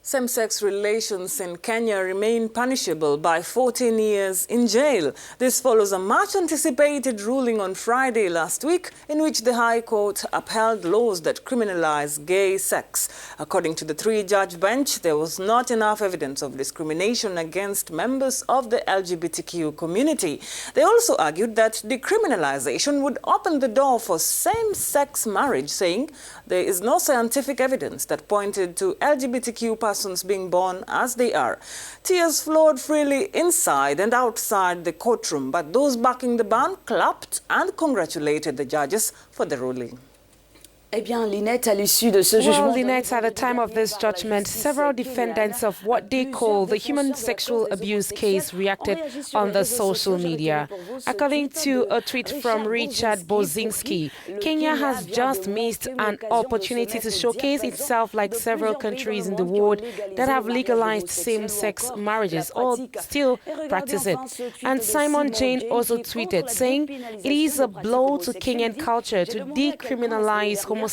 Same-sex relations in Kenya remain punishable by 14 years in jail. This follows a much-anticipated ruling on Friday last week in which the High Court upheld laws that criminalize gay sex. According to the three-judge bench, there was not enough evidence of discrimination against members of the LGBTQ community. They also argued that decriminalization would open the door for same-sex marriage, saying there is no scientific evidence that pointed to LGBTQ persons being born as they are. Tears flowed freely inside and outside the courtroom, but those backing the ban clapped and congratulated the judges for the ruling. Eh bien, Lynette, à l'issue de ce jugement... Well, Lynette, at the time of this judgment, several defendants of what they call the human sexual abuse case reacted on the social media. According to a tweet from Richard Bozinski, Kenya has just missed an opportunity to showcase itself like several countries in the world that have legalized same-sex marriages or still practice it. And Simon Jane also tweeted, saying, "It is a blow to Kenyan culture to decriminalize homosexual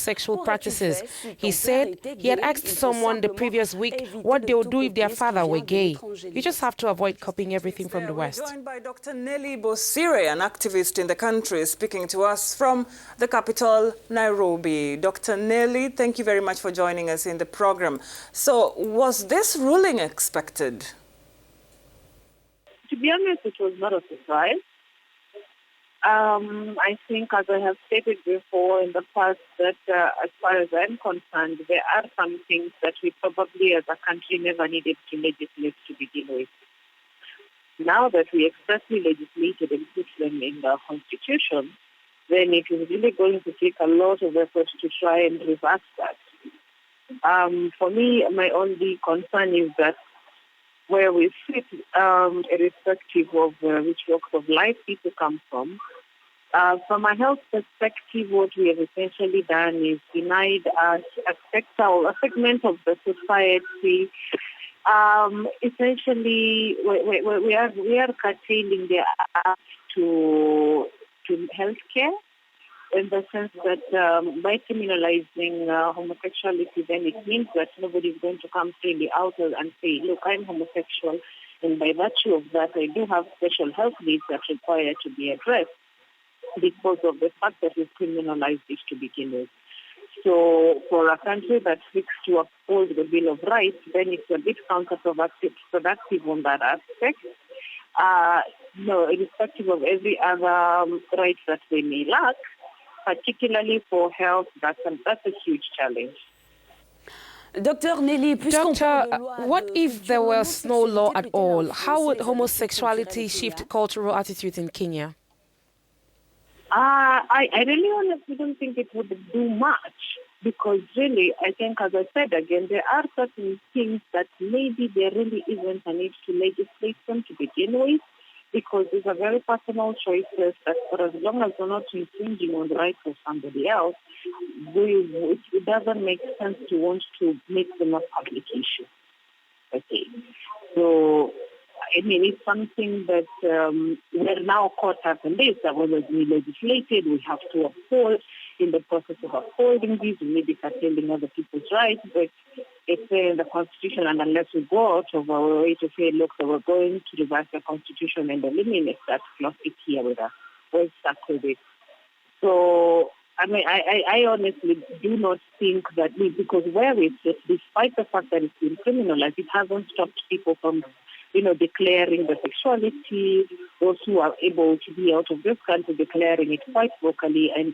practices." He said he had asked someone the previous week what they would do if their father were gay. You just have to avoid copying everything from the West. We're joined by Dr. Nelly Bosire, an activist in the country, speaking to us from the capital, Nairobi. Dr. Nelly, thank you very much for joining us in the program. So, was this ruling expected? To be honest, it was not a surprise. I think, as I have stated before in the past, that as far as I'm concerned, there are some things that we probably as a country never needed to legislate to begin with. Now that we expressly legislated and put them in the Constitution, then it is really going to take a lot of effort to try and reverse that. For me, my only concern is that where we sit, irrespective of which walks of life people come from a health perspective, what we have essentially done is denied a segment of the society. Essentially, we are curtailing their access to healthcare, in the sense that by criminalizing homosexuality, then it means that nobody is going to come freely out and say, look, I'm homosexual, and by virtue of that, I do have special health needs that require to be addressed because of the fact that we've criminalized it to begin with. So for a country that seeks to uphold the Bill of Rights, then it's a bit counterproductive on that aspect. No, irrespective of every other right that they may lack, particularly for health, that's a huge challenge. Doctor, what if there was no law at all? How would homosexuality shift cultural attitudes in Kenya? I really honestly don't think it would do much, because really, I think, as I said again, there are certain things that maybe there really isn't a need to legislate them to begin with, because these are very personal choices that for as long as we're not infringing on the rights of somebody else, it doesn't make sense to want to make them a public issue. Okay. So, I mean, it's something that we're now caught up in this, that whether we legislated, we have to uphold. In the process of upholding these, we may be curtailing other people's rights, but it's in the Constitution, and unless we go out of our way to say, look, so we're going to reverse the Constitution and eliminate that clause, it's here with us. We're stuck with it. So, I mean, I honestly do not think that because where we sit, despite the fact that it's been criminalized, it hasn't stopped people from declaring the sexuality. Those who are able to be out of this country declaring it quite vocally and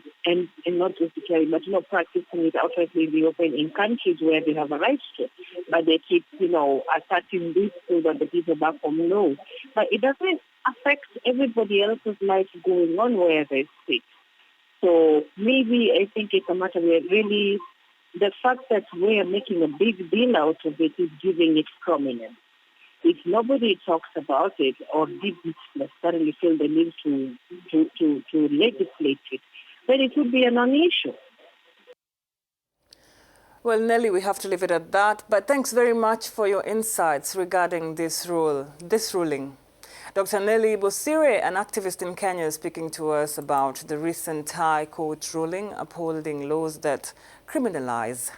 not just declaring, but practicing it outrightly in the open in countries where they have a right to. But they keep, asserting this so that the people back home know. But it doesn't affect everybody else's life going on where they sit. So maybe I think it's a matter where really the fact that we are making a big deal out of it is giving it prominence. If nobody talks about it or didn't necessarily feel the need to legislate it, then it would be a non-issue. Well, Nelly, we have to leave it at that. But thanks very much for your insights regarding this ruling. Dr. Nelly Bosire, an activist in Kenya, speaking to us about the recent High Court ruling upholding laws that criminalize